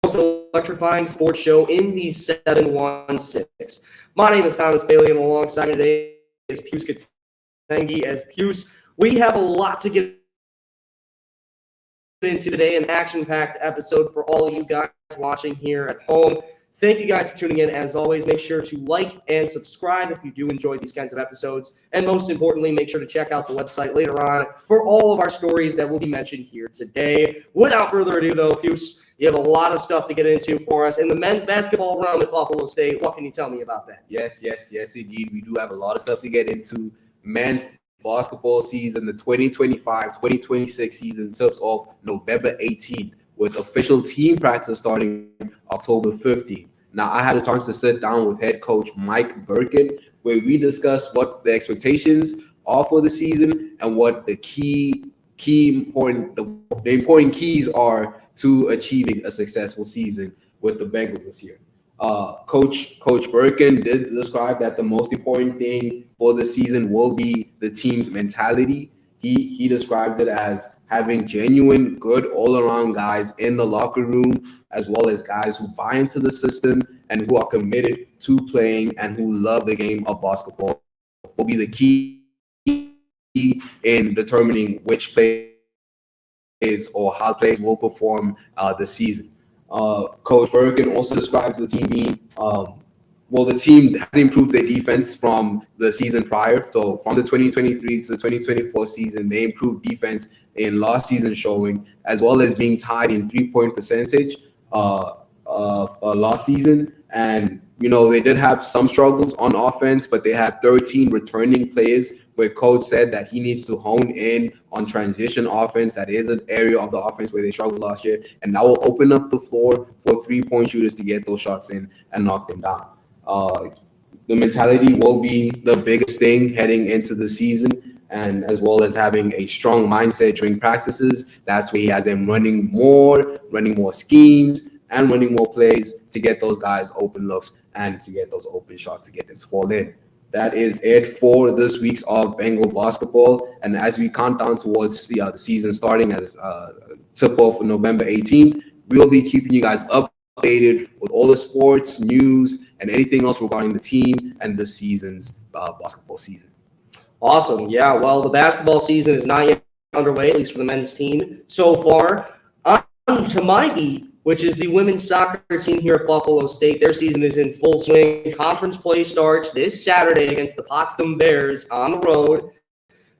most electrifying sports show in the 716. My name is Thomas Bailey, and alongside me today is Pius Katengi. As Pius, we have a lot to get into today, an action-packed episode for all of you guys watching here at home. Thank you guys for tuning in. As always, make sure to like and subscribe if you do enjoy these kinds of episodes. And most importantly, make sure to check out the website later on for all of our stories that will be mentioned here today. Without further ado, though, Pius, you have a lot of stuff to get into for us in the men's basketball realm at Buffalo State. What can you tell me about that? Yes, indeed. We do have a lot of stuff to get into. Men's basketball season, the 2025-2026 season tips off November 18th with official team practice starting October 15th. Now, I had a chance to sit down with head coach Mike Birkin, where we discussed what the expectations are for the season and what the important keys are to achieving a successful season with the Bengals this year. Coach Birkin did describe that the most important thing for the season will be the team's mentality. He described it as having genuine, good all-around guys in the locker room, as well as guys who buy into the system and who are committed to playing and who love the game of basketball will be the key in determining which players or how players will perform this season. Coach Birkin also describes the team being the team has improved their defense from the season prior. So from the 2023 to the 2024 season, they improved defense in last season's showing, as well as being tied in three-point percentage last season. And, they did have some struggles on offense, but they have 13 returning players where coach said that he needs to hone in on transition offense. That is an area of the offense where they struggled last year. And that will open up the floor for three-point shooters to get those shots in and knock them down. The mentality will be the biggest thing heading into the season, and as well as having a strong mindset during practices. That's where he has them running more schemes, and running more plays to get those guys open looks and to get those open shots to get them to fall in. That is it for this week's of Bengal basketball. And as we count down towards the season starting as tip off November 18th, we'll be keeping you guys updated with all the sports, news, and anything else regarding the team and the season's basketball season. Awesome. Yeah, well, the basketball season is not yet underway, at least for the men's team so far. On to my beat, which is the women's soccer team here at Buffalo State. Their season is in full swing. Conference play starts this Saturday against the Potsdam Bears on the road.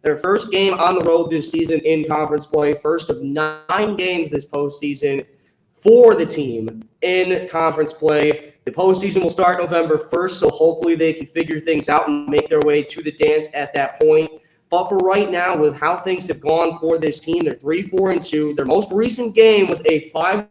Their first game on the road this season in conference play, first of 9 games this postseason for the team in conference play. The postseason will start November 1st, so hopefully they can figure things out and make their way to the dance at that point. But for right now, with how things have gone for this team, they're 3-4-2. Their most recent game was a 5-2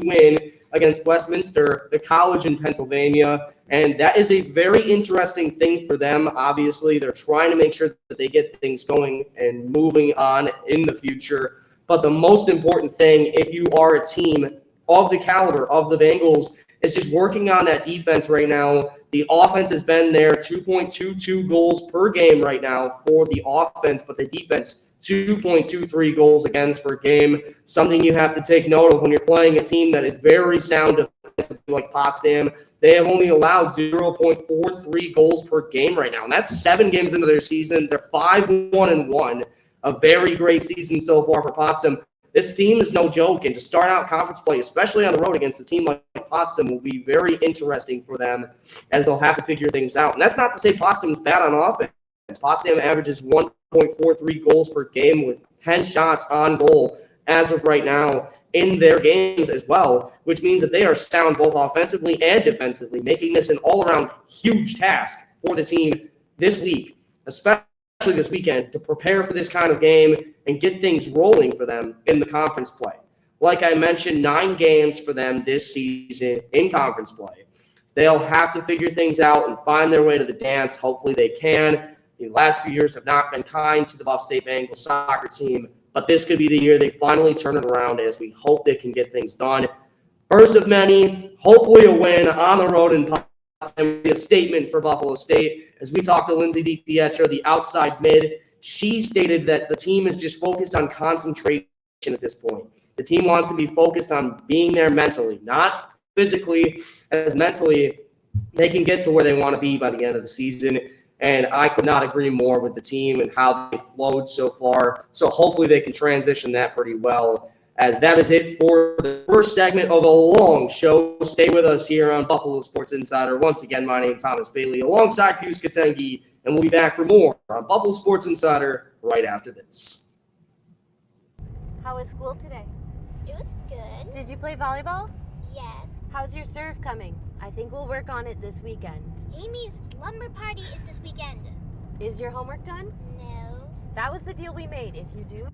win against Westminster, the college in Pennsylvania. And that is a very interesting thing for them. Obviously, they're trying to make sure that they get things going and moving on in the future. But the most important thing, if you are a team of the caliber of the Bengals, is just working on that defense right now. The offense has been there, 2.22 goals per game right now for the offense, but the defense, 2.23 goals against per game. Something you have to take note of when you're playing a team that is very sound defensively like Potsdam. They have only allowed 0.43 goals per game right now, and that's 7 games into their season. They're 5-1-1, a very great season so far for Potsdam. This team is no joke, and to start out conference play, especially on the road against a team like Potsdam, will be very interesting for them as they'll have to figure things out. And that's not to say Potsdam is bad on offense. Potsdam averages 1.43 goals per game with 10 shots on goal as of right now in their games as well, which means that they are sound both offensively and defensively, making this an all-around huge task for the team this week, especially this weekend, to prepare for this kind of game and get things rolling for them in the conference play. Like I mentioned, 9 games for them this season in conference play. They'll have to figure things out and find their way to the dance. Hopefully they can. The last few years have not been kind to the Buff State Bengals soccer team, but this could be the year they finally turn it around as we hope they can get things done. First of many, hopefully a win on the road in Potsdam, a statement for Buffalo State. As we talked to Lindsay DiPietro, the outside mid, she stated that the team is just focused on concentration at this point. The team wants to be focused on being there mentally, not physically, as mentally they can get to where they want to be by the end of the season. And I could not agree more with the team and how they flowed so far. So hopefully they can transition that pretty well. As that is it for the first segment of a long show. Stay with us here on Buffalo Sports Insider. Once again, my name is Thomas Bailey alongside Hughes Katengi, and we'll be back for more on Buffalo Sports Insider right after this. How was school today? It was good. Did you play volleyball? Yes. How's your serve coming? I think we'll work on it this weekend. Amy's slumber party is this weekend. Is your homework done? No. That was the deal we made. If you do...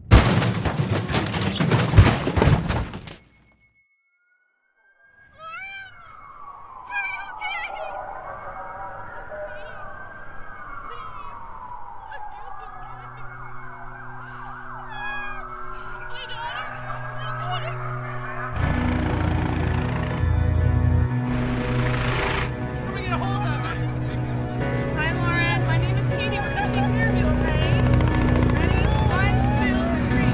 Hi, Lauren. My name is Katie. We're gonna take care of you, okay? Ready? 1, 2, 3.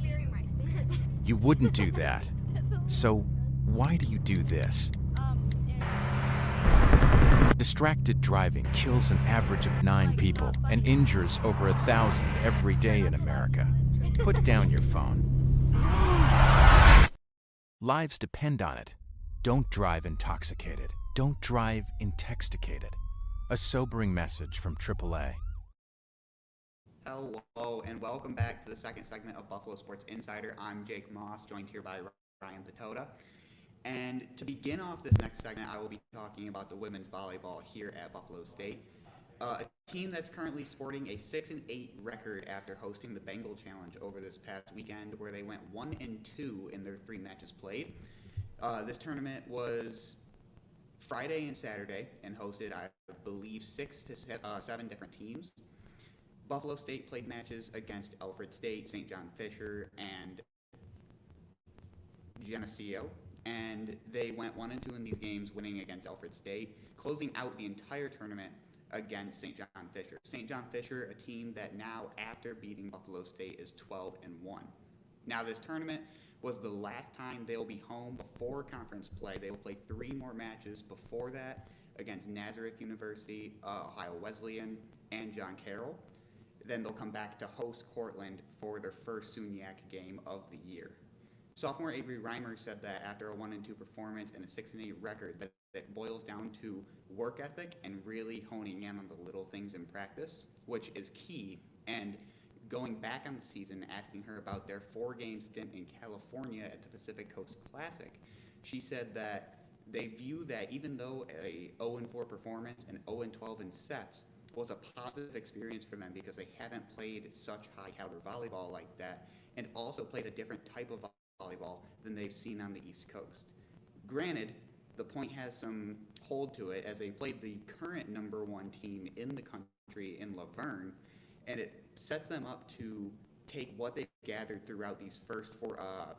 Very right. You wouldn't do that. So why do you do this? Distracted driving kills an average of 9 people and injures over 1,000 every day in America. Put down your phone. Lives depend on it. Don't drive intoxicated. Don't drive intoxicated. A sobering message from AAA. Hello, and welcome back to the second segment of Buffalo Sports Insider. I'm Jake Moss, joined here by Ryan Patota. And to begin off this next segment, I will be talking about the women's volleyball here at Buffalo State. A team that's currently sporting a 6-8 record after hosting the Bengal Challenge over this past weekend, where they went 1-2 in their 3 matches played. This tournament was Friday and Saturday and hosted, I believe, 6 to 7 different teams. Buffalo State played matches against Alfred State, St. John Fisher, and Geneseo, and they went 1-2 in these games, winning against Alfred State, closing out the entire tournament against St. John Fisher. St. John Fisher, a team that now, after beating Buffalo State, is 12-1. Now, this tournament was the last time they'll be home before conference play. They will play 3 more matches before that against Nazareth University, Ohio Wesleyan, and John Carroll. Then they'll come back to host Cortland for their first SUNYAC game of the year. Sophomore Avery Reimer said that after a 1-2 performance and a 6-8 record, that it boils down to work ethic and really honing in on the little things in practice, which is key. And going back on the season, asking her about their 4-game stint in California at the Pacific Coast Classic, she said that they view that even though a 0-4 performance and 0-12 in sets was a positive experience for them because they haven't played such high caliber volleyball like that, and also played a different type of volleyball than they've seen on the East Coast. Granted, the point has some hold to it as they played the current #1 team in the country in Laverne, and it sets them up to take what they've gathered throughout these first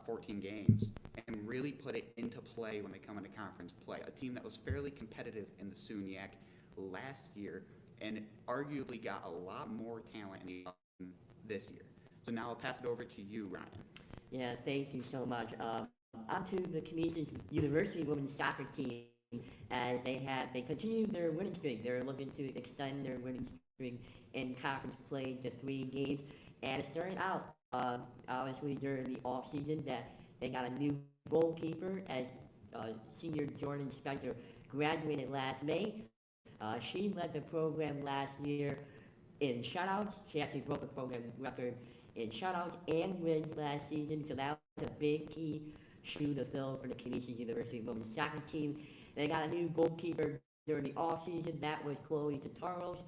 14 games and really put it into play when they come into conference play. A team that was fairly competitive in the SUNYAC last year and arguably got a lot more talent in this year. So now I'll pass it over to you, Ryan. Yeah, thank you so much. On to the Canisius University women's soccer team, as they continue their winning streak. They're looking to extend their winning streak in conference play to 3 games. And it started out, obviously, during the off-season that they got a new goalkeeper as senior Jordan Spencer graduated last May. She led the program last year in shutouts. She actually broke the program record in shutouts and wins last season, so that was a big key shoe to fill for the Canisius University women's soccer team. They got a new goalkeeper during the offseason. That was Chloe Tataros,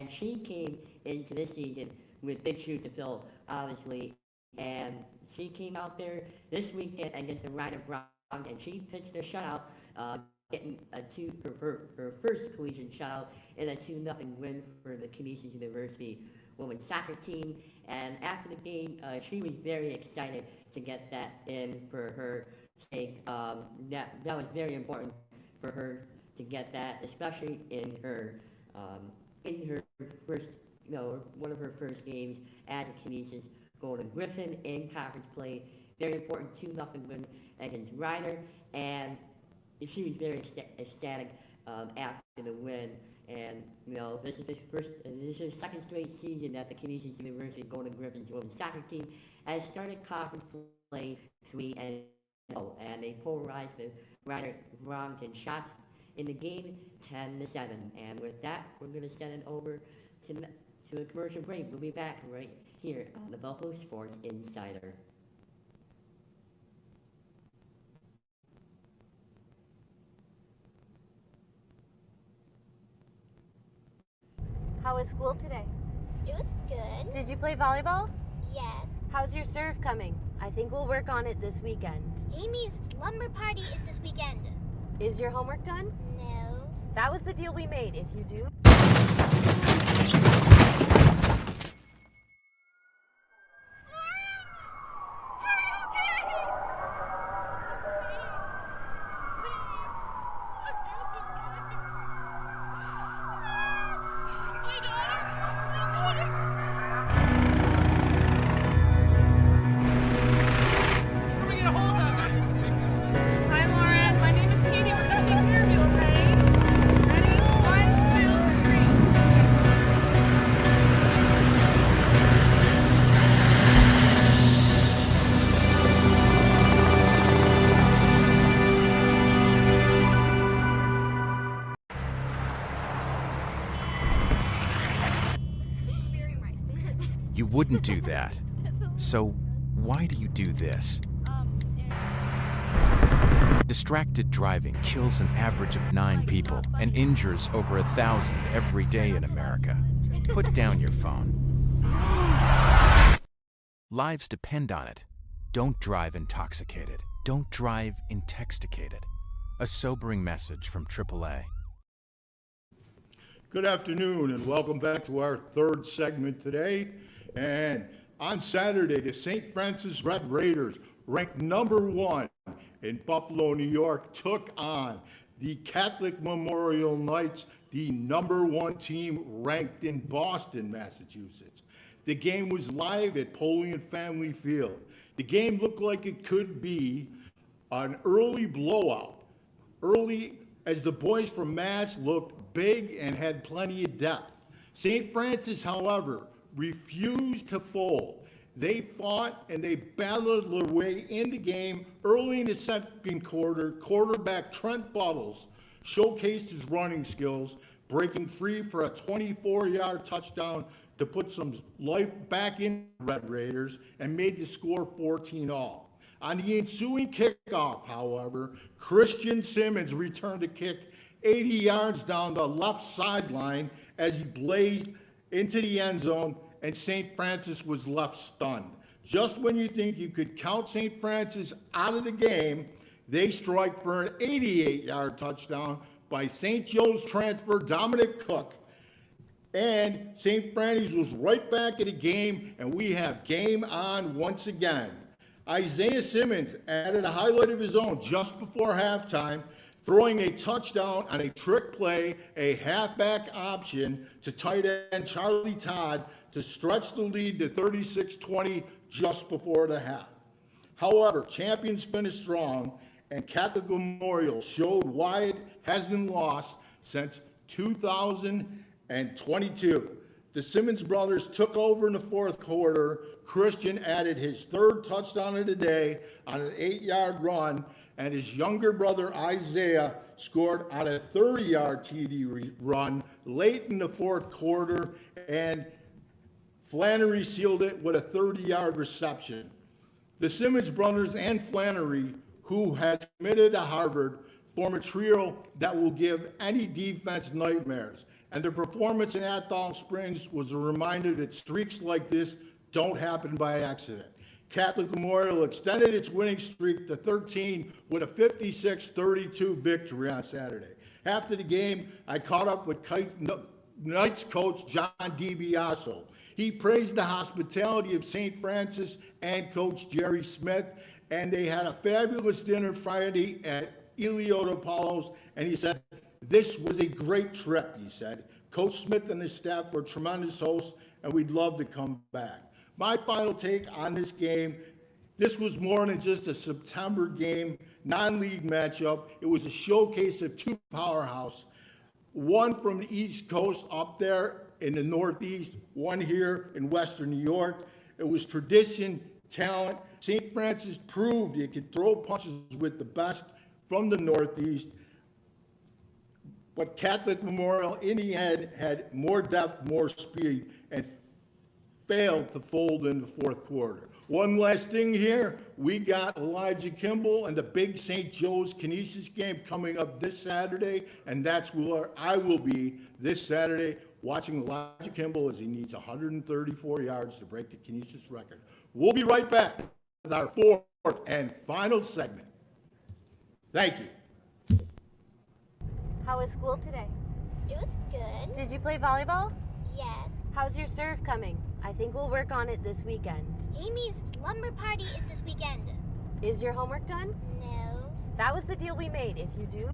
and she came into this season with big shoes to fill, obviously, and she came out there this weekend against the Ryder Brown, and she pitched a shutout, getting her first collegiate shutout in a 2-0 win for the Canisius University women's soccer team. And after the game, she was very excited to get that in for her sake. That was very important for her to get that, especially in her first, one of her first games as a Canisius Golden Griffin in conference play. Very important 2-0 win against Ryder, and she was very ecstatic after the win. And this is the second straight season that the Canisius University Golden Griffins women's soccer team has started conference play 3-0, and they polarized the Ryder Bronx in shots in the game 10-7. And with that, we're going to send it over to a commercial break. We'll be back right here on the Buffalo Sports Insider. How was school today? It was good. Did you play volleyball? Yes. How's your serve coming? I think we'll work on it this weekend. Amy's slumber party is this weekend. Is your homework done? No. That was the deal we made. If you do... Hi, Lauren. My name is Katie. We're gonna take care of you, okay? Ready? 1, 2, 3. Very right. You wouldn't do that. So why do you do this? Distracted driving kills an average of 9 people and injures over 1,000 every day in America. Put down your phone. Lives depend on it. Don't drive intoxicated. Don't drive intoxicated. A sobering message from AAA. Good afternoon and welcome back to our third segment today. And on Saturday, the St. Francis Red Raiders, ranked #1 in Buffalo, New York, took on the Catholic Memorial Knights, the #1 team ranked in Boston, Massachusetts. The game was live at Polian Family Field. The game looked like it could be an early blowout. Early as the boys from Mass looked big and had plenty of depth. St. Francis, however, refused to fold. They fought and they battled their way in the game. Early in the second quarter, quarterback Trent Buttles showcased his running skills, breaking free for a 24-yard touchdown to put some life back in Red Raiders and made the score 14-all. On the ensuing kickoff, however, Christian Simmons returned a kick 80 yards down the left sideline as he blazed into the end zone, and St. Francis was left stunned. Just when you think you could count St. Francis out of the game, they strike for an 88-yard touchdown by St. Joe's transfer Dominic Cook. And St. Francis was right back in the game, and we have game on once again. Isaiah Simmons added a highlight of his own just before halftime, throwing a touchdown on a trick play, a halfback option to tight end Charlie Todd to stretch the lead to 36-20 just before the half. However, champions finished strong, and Catholic Memorial showed why it hasn't lost since 2022. The Simmons brothers took over in the fourth quarter. Christian added his third touchdown of the day on an 8-yard run, and his younger brother Isaiah scored on a 30-yard TD run late in the fourth quarter, and Flannery sealed it with a 30-yard reception. The Simmons brothers and Flannery, who has committed to Harvard, form a trio that will give any defense nightmares. And their performance in Athol Springs was a reminder that streaks like this don't happen by accident. Catholic Memorial extended its winning streak to 13 with a 56-32 victory on Saturday. After the game, I caught up with Knights coach John DiBiaso. He praised the hospitality of St. Francis and Coach Jerry Smith, and they had a fabulous dinner Friday at Elioto Apollo's, and he said, this was a great trip, he said. Coach Smith and his staff were tremendous hosts, and we'd love to come back. My final take on this game, this was more than just a September game, non-league matchup. It was a showcase of two powerhouses, one from the East Coast up there in the Northeast, one here in Western New York. It was tradition, talent. St. Francis proved it could throw punches with the best from the Northeast. But Catholic Memorial in the end had more depth, more speed, and failed to fold in the fourth quarter. One last thing here, we got Elijah Kimball and the big St. Joe's Canisius game coming up this Saturday, and that's where I will be this Saturday watching Elijah Kimball as he needs 134 yards to break the Canisius record. We'll be right back with our fourth and final segment. Thank you. How was school today? It was good. Did you play volleyball? Yes. How's your serve coming? I think we'll work on it this weekend. Amy's slumber party is this weekend. Is your homework done? No. That was the deal we made. If you do...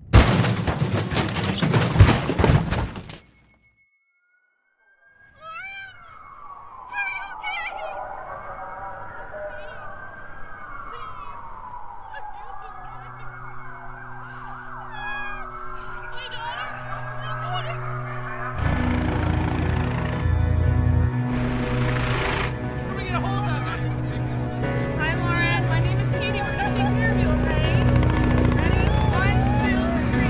Hi, Lauren. My name is Katie. We're gonna take care of you, okay? Ready? 1, 2, 3.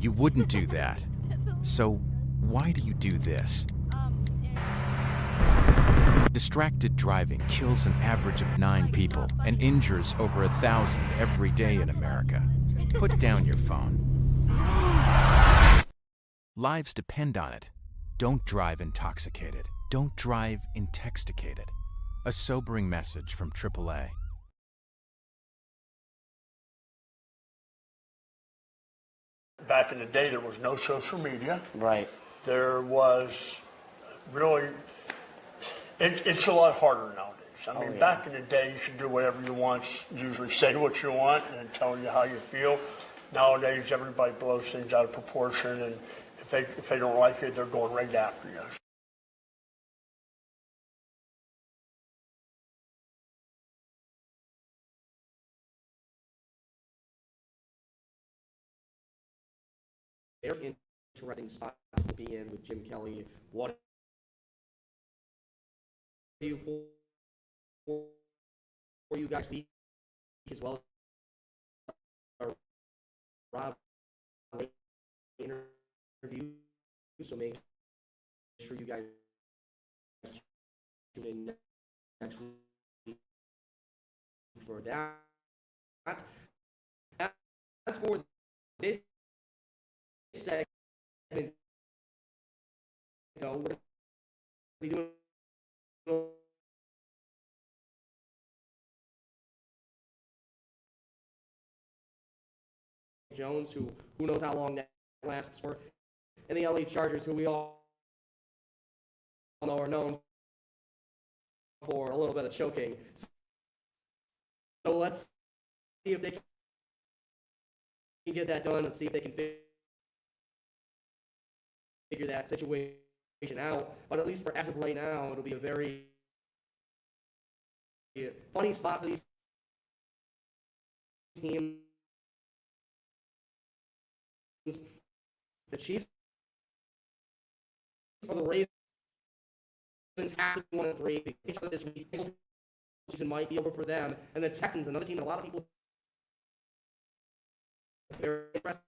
You wouldn't do that. So why do you do this? Distracted driving kills an average of 9 people and injures over 1,000 every day in America. Put down your phone. Lives depend on it. Don't drive intoxicated. Don't drive intoxicated. A sobering message from AAA. Back in the day, there was no social media. Right. There was really, it's a lot harder nowadays. I mean, back in the day, you should do whatever you want, usually say what you want and tell you how you feel. Nowadays, everybody blows things out of proportion, and if they don't like it, they're going right after you. Very interesting spot to be in with Jim Kelly. What do you for you guys week as well? Rob interview, so make sure you guys tune in next week for that. As for this segment, we're going to be doing Jones, who knows how long that lasts for, and the LA Chargers, who we all know are known for a little bit of choking. So let's see if they can get that done. Let's see if they can figure that situation out. But at least for as of right now, it'll be a very funny spot for these teams. The Chiefs for the Ravens have to be 1-3. Each other this week. Season might be over for them. And the Texans, another team that a lot of people are impressed.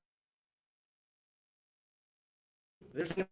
There's no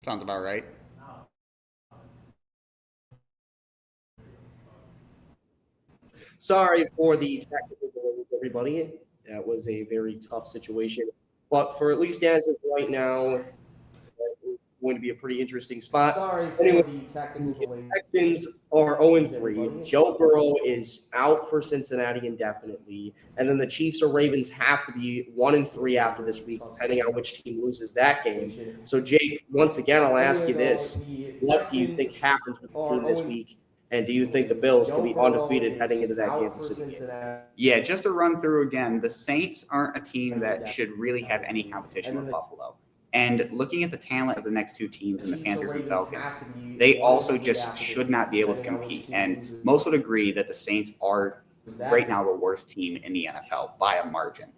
Sounds about right. Sorry for the technical delays, everybody. That was a very tough situation. But for at least as of right now, it's going to be a pretty interesting spot. Sorry for Anyway, the technical delay. Texans are 0-3. Joe Burrow is out for Cincinnati indefinitely. And then the Chiefs or Ravens have to be 1-3 after this week, depending on which team loses that game. So, Jake, once again, I'll ask you this. What do you think happens with the team this week? And do you think the Bills can be undefeated heading into that Kansas City game? Yeah, just to run through again, the Saints aren't a team that should really have any competition with Buffalo. And looking at the talent of the next two teams in the Panthers and Falcons, they also just should not be able to compete. And most would agree that the Saints are right now the worst team in the NFL by a margin.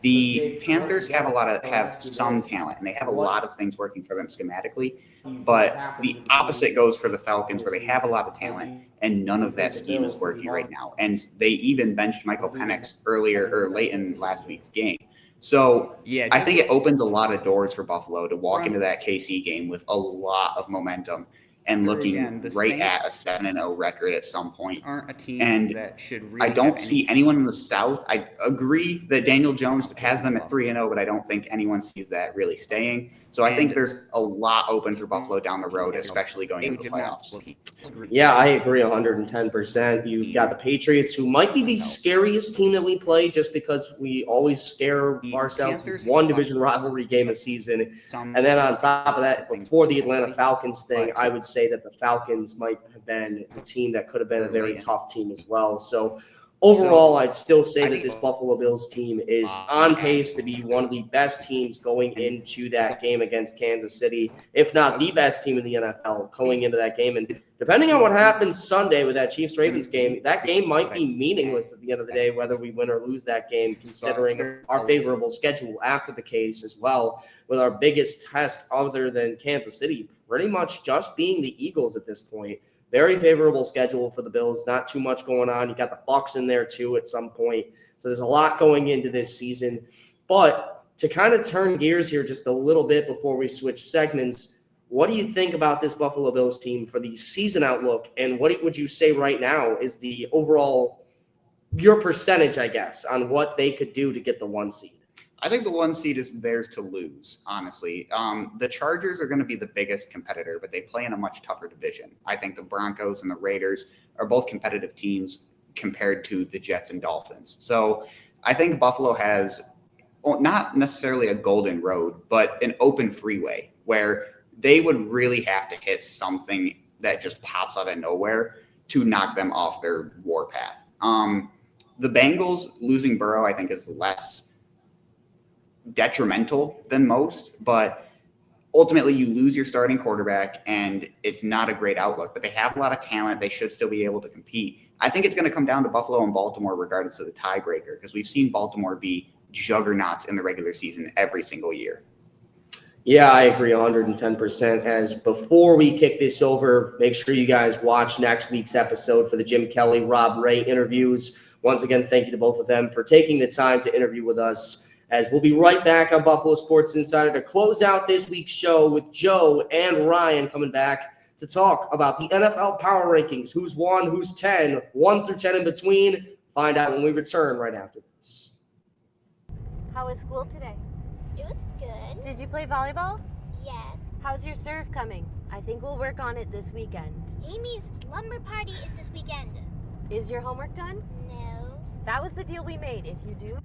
The Panthers have some talent, and they have a lot of things working for them schematically. But the opposite goes for the Falcons, where they have a lot of talent, and none of that scheme is working right now. And they even benched Michael Penix earlier or late in last week's game. So yeah, I think it opens a lot of doors for Buffalo to walk into that KC game with a lot of momentum and looking right at a 7-0 record at some point. Aren't a team and that should really I don't see anyone in the South. I agree that Daniel Jones has them at 3-0, but I don't think anyone sees that really staying. So I think there's a lot open for Buffalo down the road, especially going into the playoffs. Yeah, I agree 110%. You've got the Patriots, who might be the scariest team that we play just because we always scare ourselves with one division rivalry game a season. And then on top of that, before the Atlanta Falcons thing, I would say that the Falcons might have been a team that could have been a very tough team as well. So overall, I'd still say that this Buffalo Bills team is on pace to be one of the best teams going into that game against Kansas City, if not the best team in the NFL going into that game. And depending on what happens Sunday with that Chiefs-Ravens game, that game might be meaningless at the end of the day, whether we win or lose that game, considering our favorable schedule after the case as well, with our biggest test other than Kansas City pretty much just being the Eagles at this point. Very favorable schedule for the Bills. Not too much going on. You got the Bucs in there too at some point. So there's a lot going into this season. But to kind of turn gears here just a little bit before we switch segments, what do you think about this Buffalo Bills team for the season outlook? And what would you say right now is the overall, your percentage, I guess, on what they could do to get the 1 seed? I think the 1 seed is theirs to lose, honestly. The Chargers are going to be the biggest competitor, but they play in a much tougher division. I think the Broncos and the Raiders are both competitive teams compared to the Jets and Dolphins. So I think Buffalo has not necessarily a golden road, but an open freeway where they would really have to hit something that just pops out of nowhere to knock them off their war path. The Bengals losing Burrow, I think, is less detrimental than most, but ultimately you lose your starting quarterback and it's not a great outlook, but they have a lot of talent. They should still be able to compete. I think it's going to come down to Buffalo and Baltimore regardless of the tiebreaker, because we've seen Baltimore be juggernauts in the regular season every single year. Yeah, I agree 110%. As before we kick this over, make sure you guys watch next week's episode for the Jim Kelly, Rob Ray interviews. Once again, thank you to both of them for taking the time to interview with us, as we'll be right back on Buffalo Sports Insider to close out this week's show with Joe and Ryan coming back to talk about the NFL Power Rankings, who's 1, who's 10, 1 through 10 in between. Find out when we return right after this. How was school today? It was good. Did you play volleyball? Yes. How's your serve coming? I think we'll work on it this weekend. Amy's slumber party is this weekend. Is your homework done? No. That was the deal we made. If you do...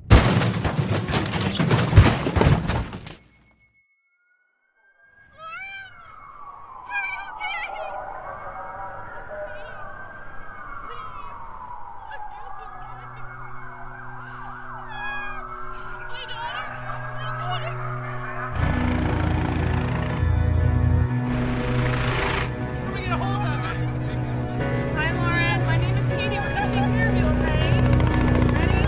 Hi, Lauren. My name is Katie. We're gonna take care of you, okay? Ready?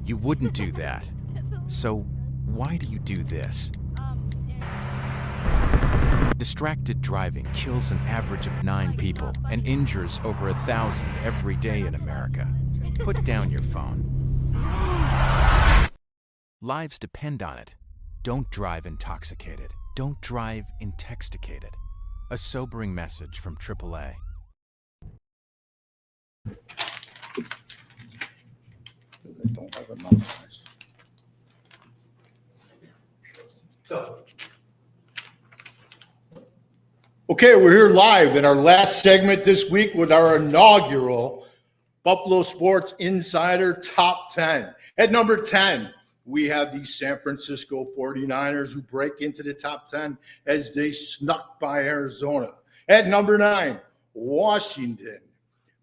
'You wouldn't do that. So why do you do this? Distracted driving kills an average of 9 people and injures over 1,000 every day in America. Put down your phone. Lives depend on it. Don't drive intoxicated. Don't drive intoxicated. A sobering message from AAA. I don't have a number, guys. Okay, we're here live in our last segment this week with our inaugural Buffalo Sports Insider Top 10. At number 10, we have the San Francisco 49ers who break into the top 10 as they snuck by Arizona. At number 9, Washington,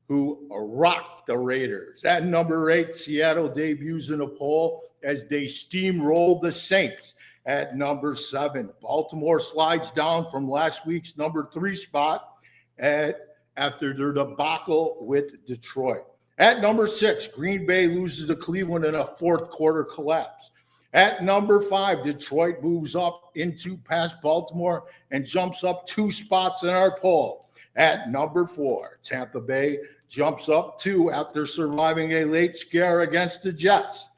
who rocked the Raiders. At number 8, Seattle debuts in a poll as they steamrolled the Saints. At number 7, Baltimore slides down from last week's number 3 spot after their debacle with Detroit. At number 6, Green Bay loses to Cleveland in a fourth quarter collapse. At number 5, Detroit moves up into past Baltimore and jumps up 2 spots in our poll. At number 4, Tampa Bay jumps up 2 after surviving a late scare against the Jets.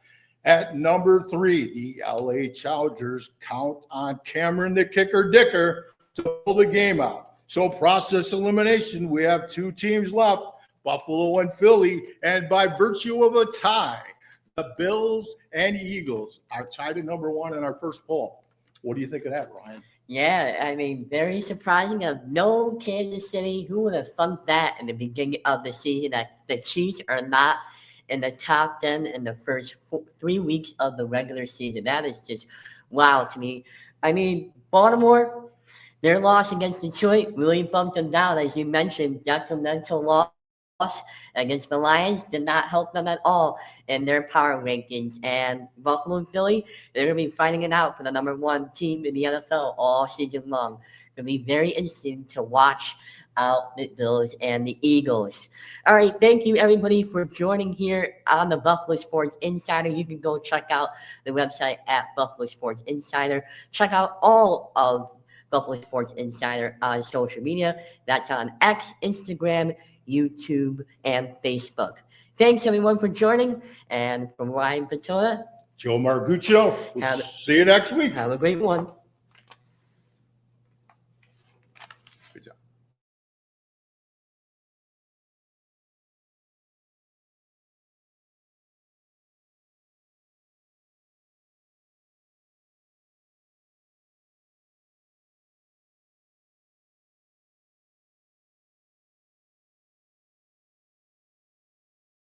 At number 3, the LA Chargers count on Cameron the Kicker Dicker to pull the game out. So process elimination, we have 2 teams left, Buffalo and Philly, and by virtue of a tie, the Bills and Eagles are tied at number 1 in our first poll. What do you think of that, Ryan? Yeah, I mean, very surprising of no Kansas City. Who would have thunk that in the beginning of the season that the Chiefs are not in the top 10 in the first 3 weeks of the regular season? That is just wow to me. I mean, Baltimore, their loss against Detroit really bumped them down. As you mentioned, detrimental loss against the Lions did not help them at all in their power rankings. And Buffalo and Philly, they're going to be fighting it out for the number 1 team in the NFL all season long. It's going to be very interesting to watch out the Bills and the Eagles. All right, thank you everybody for joining here on the Buffalo Sports Insider. You can go check out the website at Buffalo Sports Insider. Check out all of Buffalo Sports Insider on social media. That's on X, Instagram, YouTube, and Facebook. Thanks everyone for joining. And from Ryan Patola, Joe Marguccio. We'll see you next week. Have a great one. Good job.